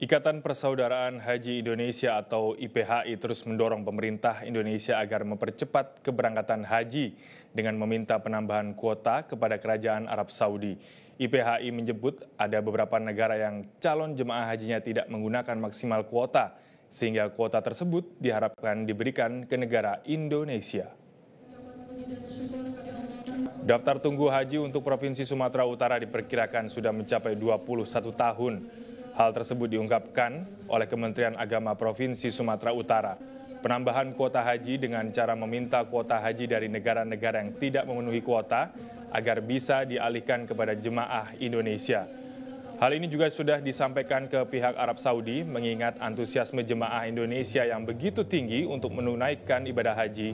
Ikatan Persaudaraan Haji Indonesia atau IPHI terus mendorong pemerintah Indonesia agar mempercepat keberangkatan haji dengan meminta penambahan kuota kepada Kerajaan Arab Saudi. IPHI menyebut ada beberapa negara yang calon jemaah hajinya tidak menggunakan maksimal kuota, sehingga kuota tersebut diharapkan diberikan ke negara Indonesia. Daftar tunggu haji untuk Provinsi Sumatera Utara diperkirakan sudah mencapai 21 tahun. Hal tersebut diungkapkan oleh Kementerian Agama Provinsi Sumatera Utara. Penambahan kuota haji dengan cara meminta kuota haji dari negara-negara yang tidak memenuhi kuota agar bisa dialihkan kepada jemaah Indonesia. Hal ini juga sudah disampaikan ke pihak Arab Saudi mengingat antusiasme jemaah Indonesia yang begitu tinggi untuk menunaikan ibadah haji.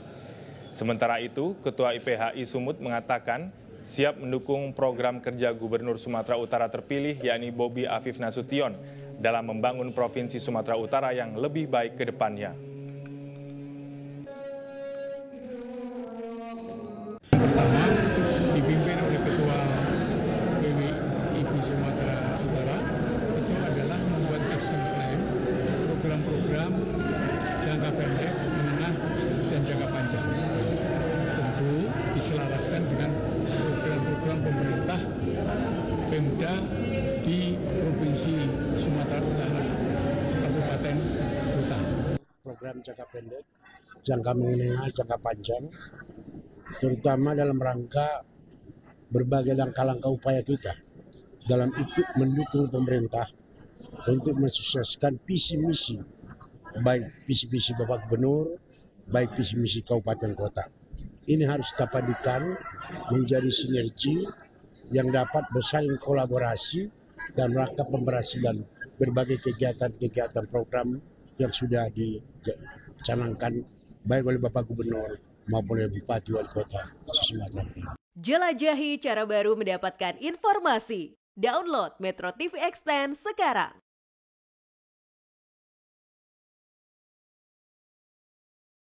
Sementara itu, Ketua IPHI Sumut mengatakan siap mendukung program kerja Gubernur Sumatera Utara terpilih yakni Bobi Afif Nasution dalam membangun Provinsi Sumatera Utara yang lebih baik ke depannya. Pertama, dipimpin oleh Ketua PWIP Sumatera Utara, itu adalah membuat action plan, program-program jangka pendek, menengah, dan jangka panjang. Tentu diselaraskan dengan program pemerintah Pemda di Provinsi Sumatera Utara, Kabupaten Kuta. Program jangka pendek, jangka menengah, jangka panjang, terutama dalam rangka berbagai langkah-langkah upaya kita dalam ikut mendukung pemerintah untuk mensukseskan visi misi, baik visi misi Bapak Gubernur, baik visi misi kabupaten kota. Ini harus kita padukan menjadi sinergi yang dapat bersaling kolaborasi dan rangka pemberhasilan berbagai kegiatan-kegiatan program yang sudah dicanangkan baik oleh Bapak Gubernur maupun oleh Bupati Wali Kota Sumatera Utara. Jelajahi cara baru mendapatkan informasi. Download Metro TV Extend sekarang.